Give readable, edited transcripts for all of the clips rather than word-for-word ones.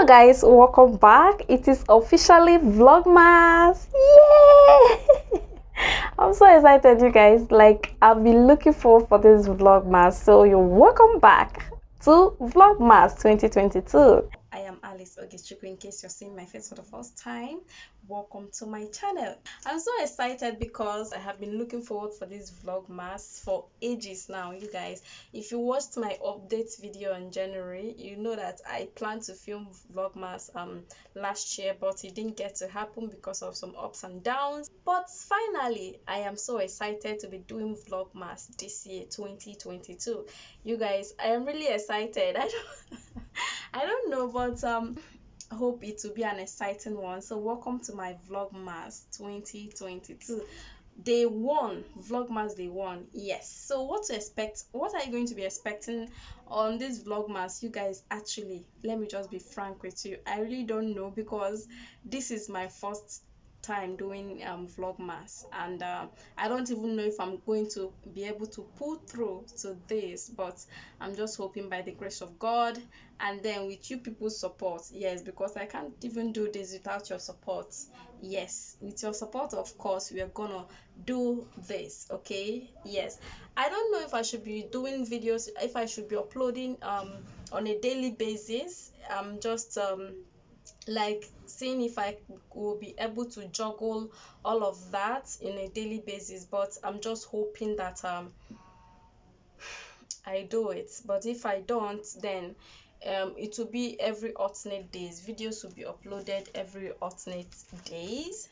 Hello guys, welcome back. It is officially Vlogmas. Yay! I'm so excited, you guys. Like, I've been looking forward for this Vlogmas. So you're welcome back to Vlogmas 2022. I am Alice Ogichukwu. In case you're seeing my face for the first time, welcome to my channel. I'm so excited because I have been looking forward for this Vlogmas for ages now, you guys. If you watched my update video in January, you know that I planned to film Vlogmas last year, but it didn't get to happen because of some ups and downs. But finally, I am so excited to be doing Vlogmas this year, 2022. You guys, I am really excited. I don't know, but hope it will be an exciting one. So welcome to my Vlogmas 2022 day one, Vlogmas day one. Yes, so what to expect? What are you going to be expecting on this Vlogmas, you guys? Actually, let me just be frank with you, I really don't know, because this is my first time doing Vlogmas, and I don't even know if I'm going to be able to pull through to this, but I'm just hoping by the grace of God, and then with you people's support. Yes, because I can't even do this without your support. Yes, with your support, of course, we are gonna do this. Okay, yes, I don't know if I should be doing videos, if I should be uploading on a daily basis. I'm just like seeing if I will be able to juggle all of that in a daily basis, but I'm just hoping that I do it. But if I don't, then it will be every alternate days. Videos will be uploaded every alternate days.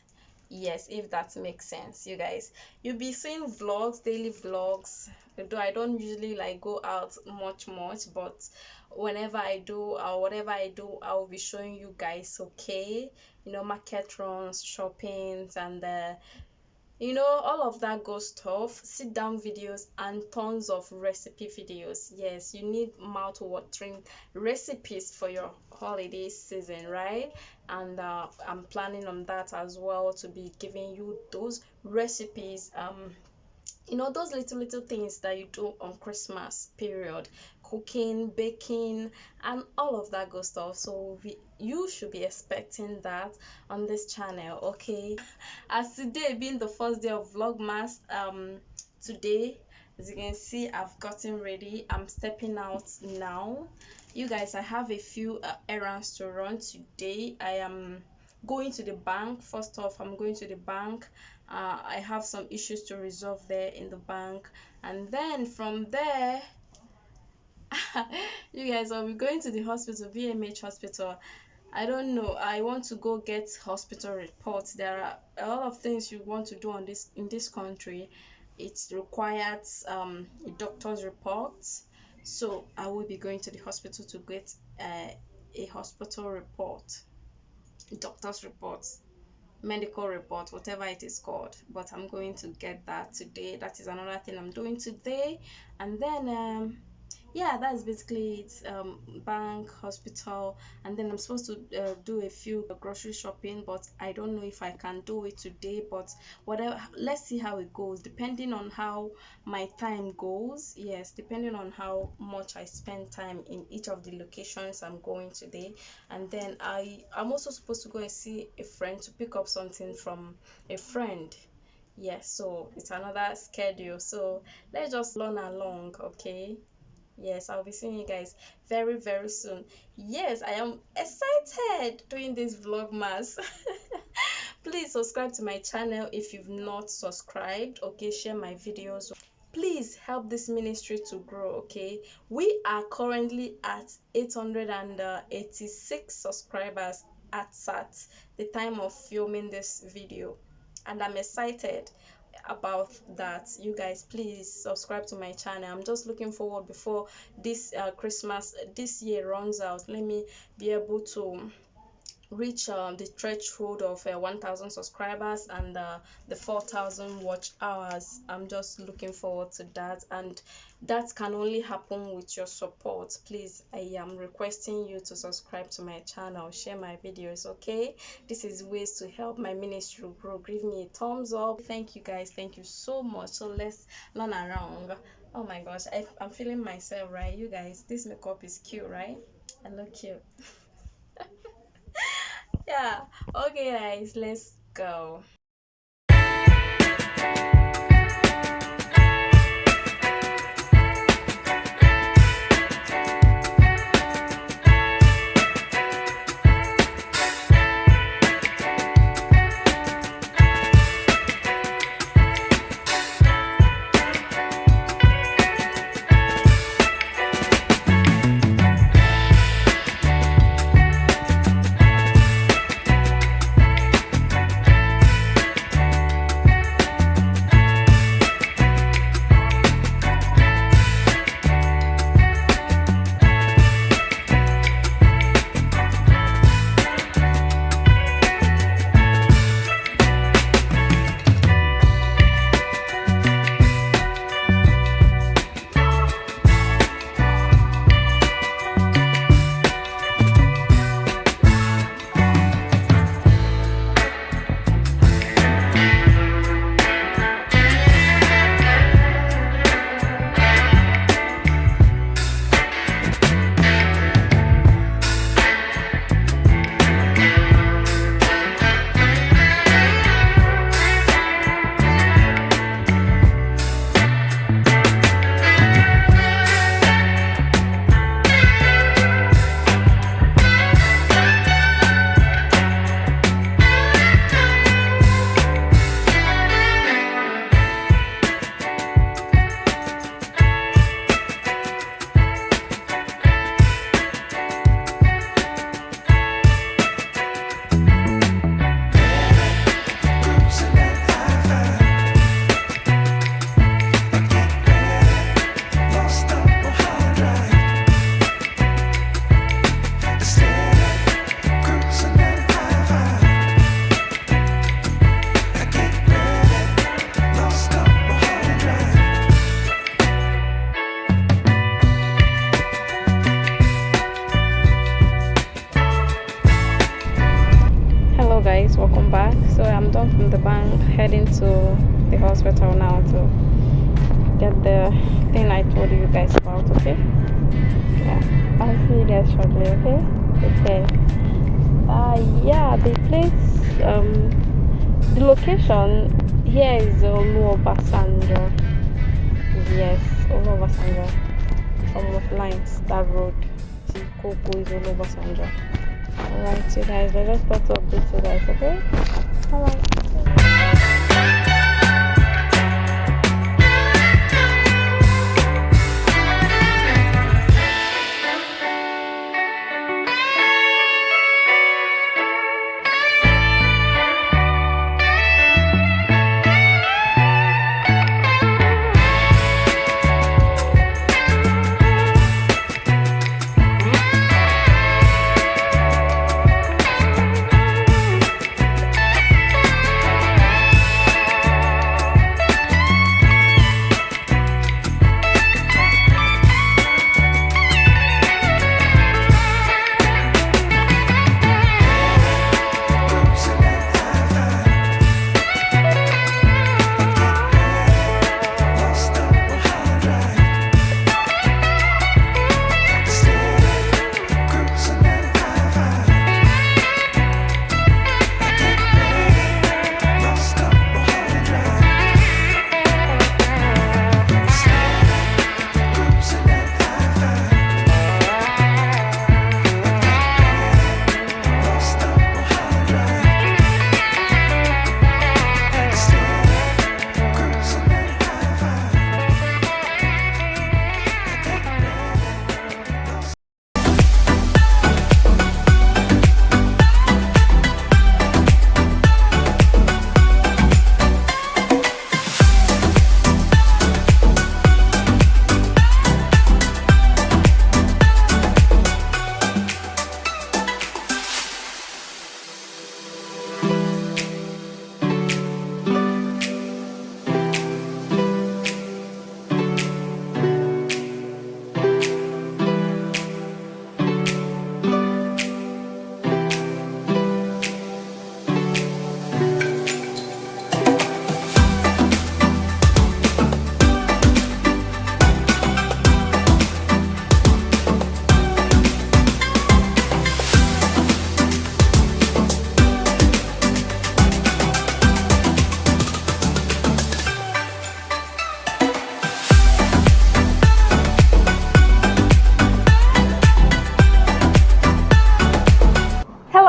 Yes, if that makes sense, you guys. You'll be seeing vlogs, daily vlogs. Though I don't usually like go out much, but whenever I do, or whatever I do, I will be showing you guys. Okay, you know, market runs, shoppings, and you know, all of that good stuff, sit down videos, and tons of recipe videos. Yes, you need mouth watering recipes for your holiday season, right? And I'm planning on that as well, to be giving you those recipes, you know, those little things that you do on Christmas period, cooking, baking, and all of that good stuff. So you should be expecting that on this channel. Okay, as today being the first day of Vlogmas, today, as you can see, I've gotten ready. I'm stepping out now, you guys. I have a few errands to run today. I am going to the bank. First off, I'm going to the bank. I have some issues to resolve there in the bank, and then from there you guys, I'll be going to the hospital, VMH hospital. I don't know, I want to go get hospital reports. There are a lot of things you want to do on this in this country. It requires a doctor's report, so I will be going to the hospital to get a hospital report, doctor's report, medical report, whatever it is called. But I'm going to get that today. That is another thing I'm doing today. And then yeah, that's basically it. Bank, hospital, and then I'm supposed to do a few grocery shopping, but I don't know if I can do it today. But whatever, let's see how it goes, depending on how my time goes. Yes, depending on how much I spend time in each of the locations I'm going today. And then I'm also supposed to go and see a friend to pick up something from a friend. Yes, so it's another schedule, so let's just learn along. Okay, yes, I'll be seeing you guys very soon. Yes, I am excited doing this Vlogmas. Please subscribe to my channel if you've not subscribed. Okay, share my videos. Please help this ministry to grow. Okay, we are currently at 886 subscribers at the time of filming this video, and I'm excited about that. You guys, please subscribe to my channel. I'm just looking forward, before this Christmas this year runs out, let me be able to reach the threshold of 1000 subscribers and the 4000 watch hours. I'm just looking forward to that, and that can only happen with your support. Please, I am requesting you to subscribe to my channel, share my videos. Okay, this is ways to help my ministry grow. Give me a thumbs up. Thank you guys, thank you so much. So let's learn around. Oh my gosh, I'm feeling myself, right? You guys, this makeup is cute, right? I look cute. Okay, guys, let's go. Guys, welcome back. So I'm done from the bank, heading to the hospital now to get the thing I told you guys about. Okay, yeah, I'll see you guys shortly. Okay, okay. Yeah, the place, the location here is Oluobasanjo. Yes, Oluobasanjo. Some of lines that road to Koko is Oluobasanjo. Alright, you guys, I just thought to update you guys, okay? Alright.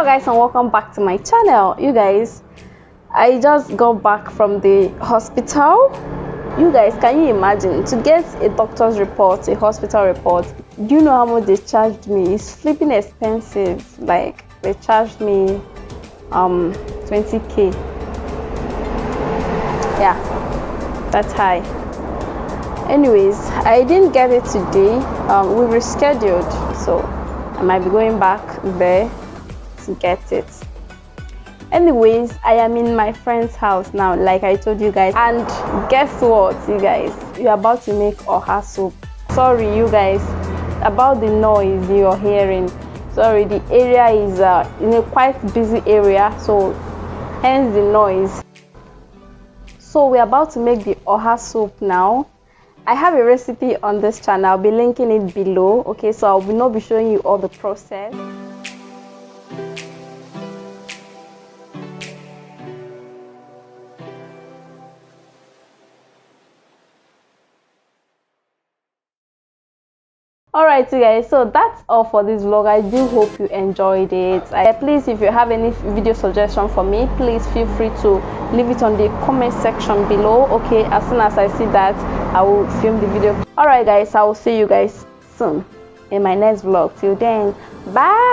Hello guys, and welcome back to my channel. You guys, I just got back from the hospital. You guys, can you imagine to get a doctor's report, a hospital report? Do you know how much they charged me? It's flipping expensive. Like, they charged me 20k. Yeah, that's high. Anyways, I didn't get it today. We rescheduled, so I might be going back there to get it. Anyways, I am in my friend's house now, like I told you guys, and guess what, you guys, we're about to make oha soup. Sorry you guys about the noise you're hearing. Sorry, the area is in a quite busy area, so hence the noise. So we're about to make the oha soup now. I have a recipe on this channel. I'll be linking it below. Okay, so I'll not be showing you all the process. Alright, you guys, so that's all for this vlog. I do hope you enjoyed it. Please, if you have any video suggestion for me, please feel free to leave it on the comment section below. Okay, as soon as I see that, I will film the video. Alright guys, I will see you guys soon in my next vlog. Till then, bye.